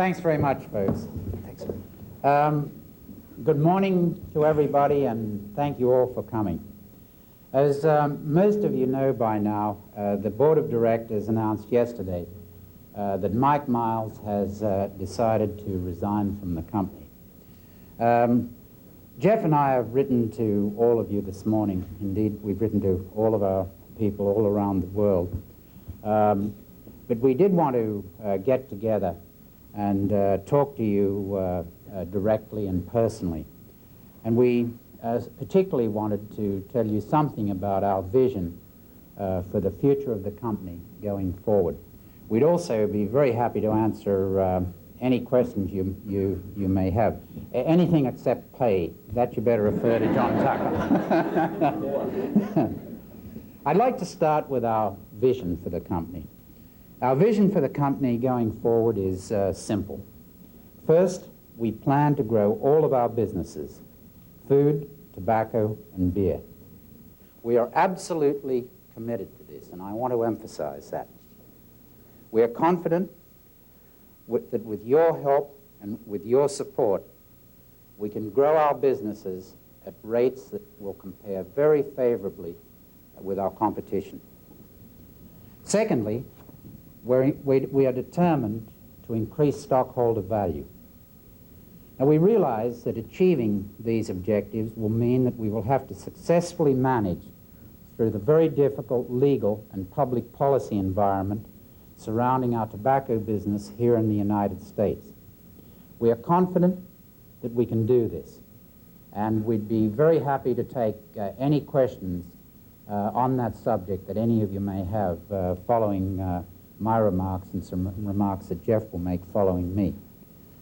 thanks very much, folks. Thanks. Good morning to everybody, and thank you all for coming. As most of you know by now, the Board of Directors announced yesterday that Mike Miles has decided to resign from the company. Jeff and I have written to all of you this morning. Indeed, we've written to all of our people all around the world. But we did want to get together and talk to you directly and personally. And we particularly wanted to tell you something about our vision for the future of the company going forward. We'd also be very happy to answer any questions you may have. Anything except pay. That you better refer to John Tucker. I'd like to start with our vision for the company. Our vision for the company going forward is simple. First, we plan to grow all of our businesses: food, tobacco, and beer. We are absolutely committed to this, and I want to emphasize that. We are confident that with your help and with your support, we can grow our businesses at rates that will compare very favorably with our competition. Secondly, we are determined to increase stockholder value. Now, we realize that achieving these objectives will mean that we will have to successfully manage through the very difficult legal and public policy environment surrounding our tobacco business here in the United States. We are confident that we can do this, and we'd be very happy to take any questions on that subject that any of you may have following my remarks and some remarks that Jeff will make following me.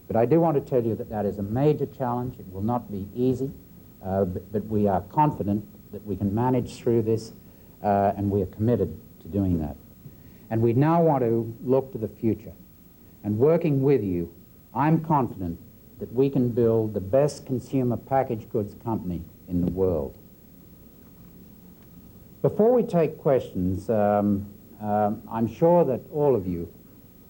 But I do want to tell you that that is a major challenge. It will not be easy, but we are confident that we can manage through this, and we are committed to doing that. And we now want to look to the future. And working with you, I'm confident that we can build the best consumer packaged goods company in the world. Before we take questions, I'm sure that all of you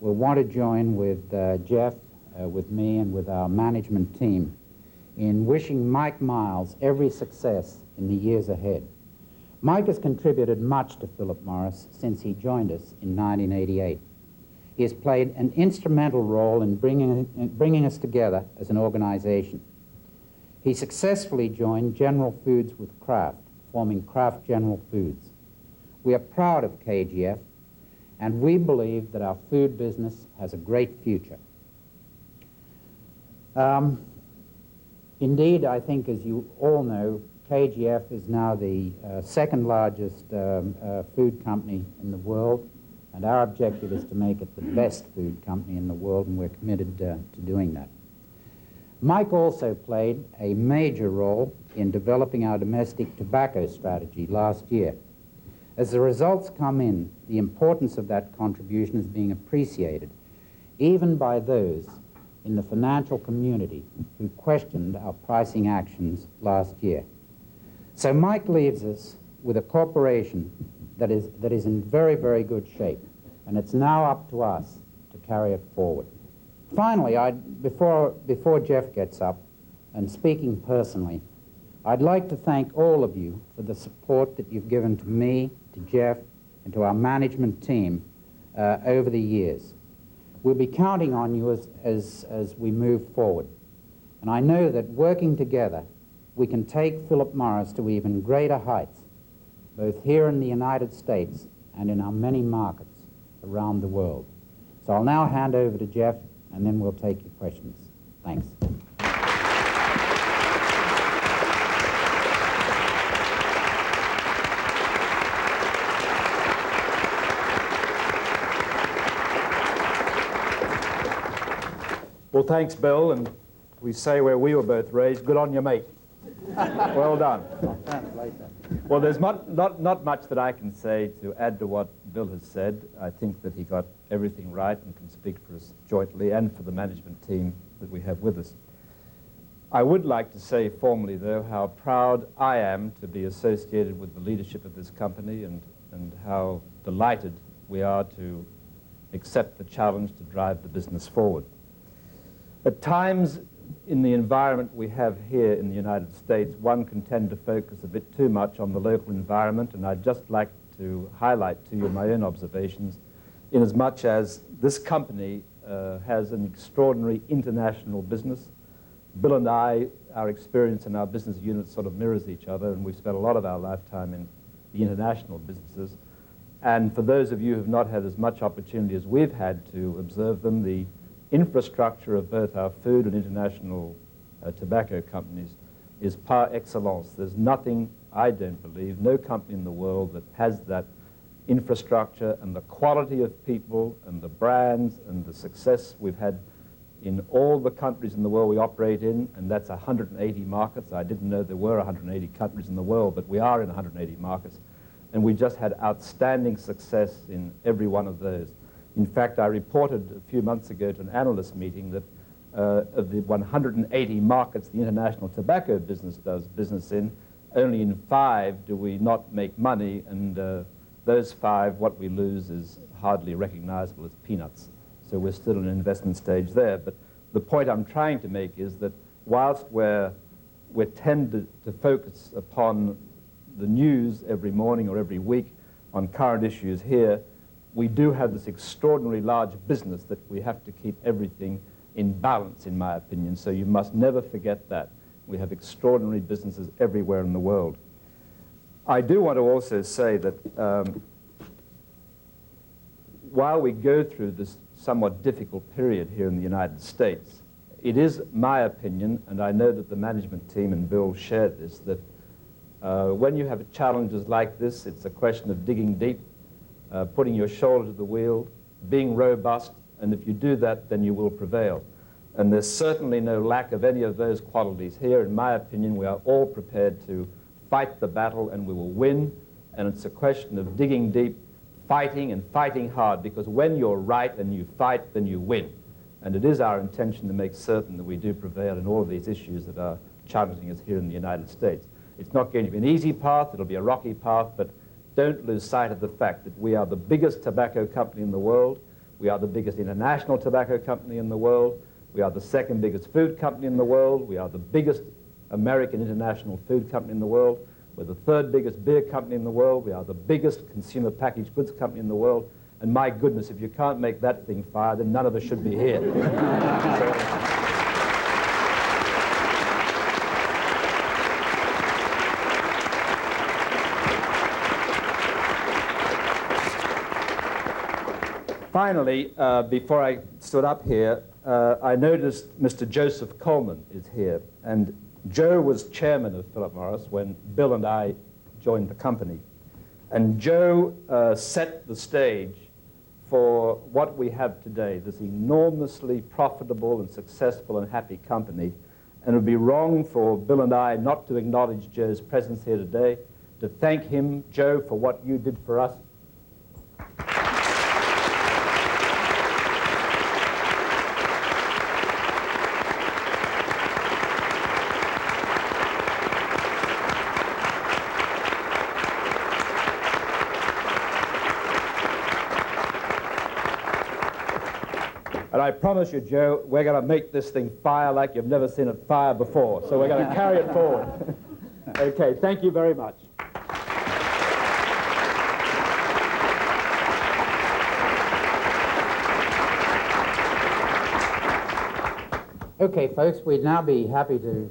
will want to join with Jeff, with me, and with our management team in wishing Mike Miles every success in the years ahead. Mike has contributed much to Philip Morris since he joined us in 1988. He has played an instrumental role in bringing us together as an organization. He successfully joined General Foods with Kraft, forming Kraft General Foods. We are proud of KGF, and we believe that our food business has a great future. Indeed, I think, as you all know, KGF is now the second largest food company in the world, and our objective is to make it the best food company in the world, and we're committed to doing that. Mike also played a major role in developing our domestic tobacco strategy last year. As the results come in, the importance of that contribution is being appreciated, even by those in the financial community who questioned our pricing actions last year. So Mike leaves us with a corporation that is in very, very good shape, and it's now up to us to carry it forward. Finally, before Jeff gets up, and speaking personally, I'd like to thank all of you for the support that you've given to me, to Jeff, and to our management team over the years. We'll be counting on you as we move forward. And I know that working together, we can take Philip Morris to even greater heights, both here in the United States and in our many markets around the world. So I'll now hand over to Jeff, and then we'll take your questions. Thanks. Well, thanks, Bill, and we say where we were both raised, good on you, mate. Well done. Well, there's not much that I can say to add to what Bill has said. I think that he got everything right and can speak for us jointly and for the management team that we have with us. I would like to say formally, though, how proud I am to be associated with the leadership of this company and how delighted we are to accept the challenge to drive the business forward. At times, in the environment we have here in the United States, one can tend to focus a bit too much on the local environment, and I'd just like to highlight to you my own observations, in as much as this company has an extraordinary international business. Bill and I, our experience in our business units sort of mirrors each other, and we've spent a lot of our lifetime in the international businesses. And for those of you who have not had as much opportunity as we've had to observe them, the infrastructure of both our food and international tobacco companies is par excellence. There's nothing, I don't believe, no company in the world that has that infrastructure and the quality of people and the brands and the success we've had in all the countries in the world we operate in, and that's 180 markets. I didn't know there were 180 countries in the world, but we are in 180 markets. And we just had outstanding success in every one of those. In fact, I reported a few months ago to an analyst meeting that of the 180 markets the international tobacco business does business in, only in 5 do we not make money, and those 5, what we lose is hardly recognizable as peanuts. So we're still in an investment stage there. But the point I'm trying to make is that whilst we're tended to focus upon the news every morning or every week on current issues here, we do have this extraordinarily large business that we have to keep everything in balance, in my opinion. So you must never forget that. We have extraordinary businesses everywhere in the world. I do want to also say that while we go through this somewhat difficult period here in the United States, it is my opinion, and I know that the management team and Bill share this, that when you have challenges like this, it's a question of digging deep, putting your shoulder to the wheel, being robust, and if you do that, then you will prevail. And there's certainly no lack of any of those qualities here. In my opinion, we are all prepared to fight the battle, and we will win. And it's a question of digging deep, fighting and fighting hard, because when you're right and you fight, then you win. And it is our intention to make certain that we do prevail in all of these issues that are challenging us here in the United States. It's not going to be an easy path, it'll be a rocky path, but don't lose sight of the fact that we are the biggest tobacco company in the world, we are the biggest international tobacco company in the world, we are the 2nd biggest food company in the world, we are the biggest American international food company in the world, we're the 3rd biggest beer company in the world, we are the biggest consumer packaged goods company in the world, and my goodness, if you can't make that thing fire, then none of us should be here. Finally, before I stood up here, I noticed Mr. Joseph Coleman is here, and Joe was chairman of Philip Morris when Bill and I joined the company. And Joe set the stage for what we have today, this enormously profitable and successful and happy company. And it would be wrong for Bill and I not to acknowledge Joe's presence here today, to thank him, Joe, for what you did for us. And I promise you, Joe, we're going to make this thing fire like you've never seen it fire before. So we're going to carry it forward. Okay, thank you very much. Okay, folks, we'd now be happy to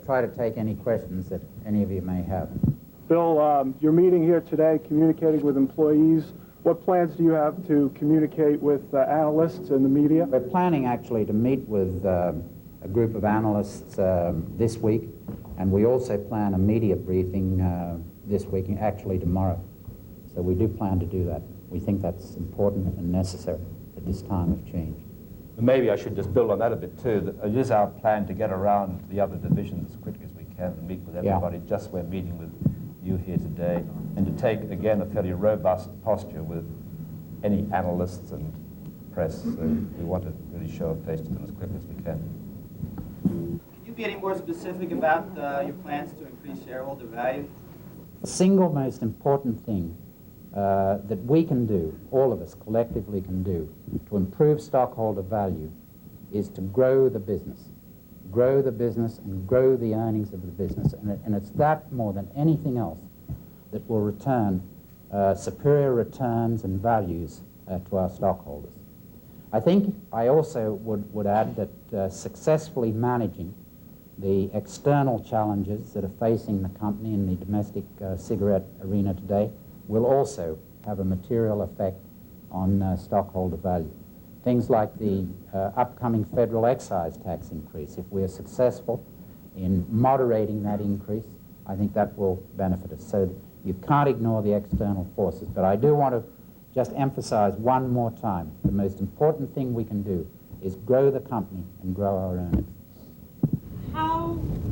try to take any questions that any of you may have. Bill, you're meeting here today, communicating with employees. What plans do you have to communicate with analysts and the media? We're planning actually to meet with a group of analysts this week, and we also plan a media briefing this week, actually tomorrow. So we do plan to do that. We think that's important and necessary at this time of change. Maybe I should just build on that a bit too. That it is our plan to get around the other divisions as quickly as we can and meet with everybody. Yeah. Just we're meeting with you here today, and to take, again, a fairly robust posture with any analysts and press. So we want to really show a face to them as quickly as we can. Can you be any more specific about your plans to increase shareholder value? The single most important thing that we can do, all of us collectively can do, to improve stockholder value is to grow the business. Grow the business and grow the earnings of the business. And it's that more than anything else that will return superior returns and values to our stockholders. I think I also would add that successfully managing the external challenges that are facing the company in the domestic cigarette arena today will also have a material effect on stockholder value. Things like the upcoming federal excise tax increase. If we are successful in moderating that increase, I think that will benefit us. So you can't ignore the external forces. But I do want to just emphasize one more time, the most important thing we can do is grow the company and grow our earnings.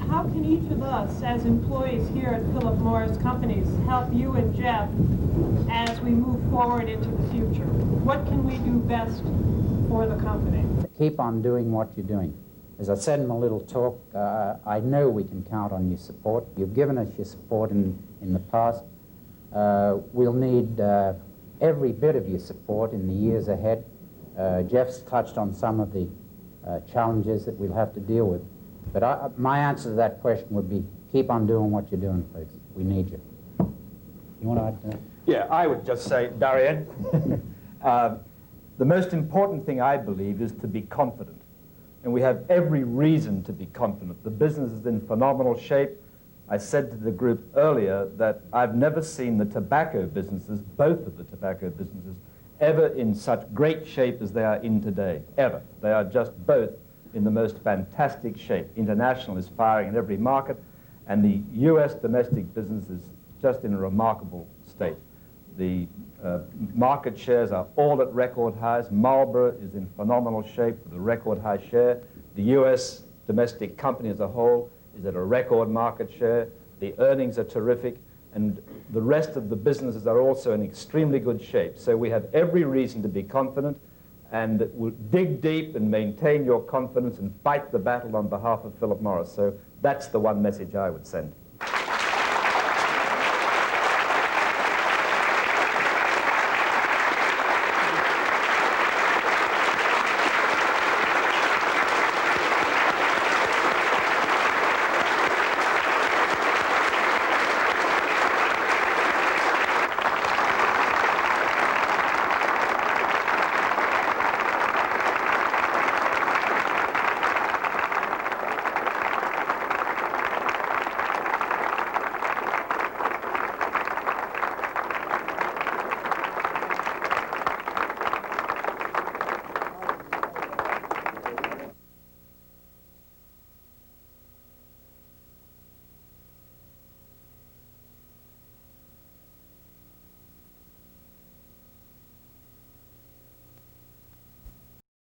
How can each of us, as employees here at Philip Morris Companies, help you and Jeff as we move forward into the future? What can we do best for the company? Keep on doing what you're doing. As I said in my little talk, I know we can count on your support. You've given us your support in the past. We'll need every bit of your support in the years ahead. Jeff's touched on some of the challenges that we'll have to deal with. But my answer to that question would be, keep on doing what you're doing, folks. We need you. You want to add to that? Yeah, I would just say, Darian, the most important thing, I believe, is to be confident. And we have every reason to be confident. The business is in phenomenal shape. I said to the group earlier that I've never seen the tobacco businesses, both of the tobacco businesses, ever in such great shape as they are in today, ever. They are just both in the most fantastic shape. International is firing in every market, and the U.S. domestic business is just in a remarkable state. The market shares are all at record highs. Marlboro is in phenomenal shape with a record high share. The U.S. domestic company as a whole is at a record market share. The earnings are terrific, and the rest of the businesses are also in extremely good shape. So we have every reason to be confident, and we'll dig deep and maintain your confidence and fight the battle on behalf of Philip Morris. So that's the one message I would send.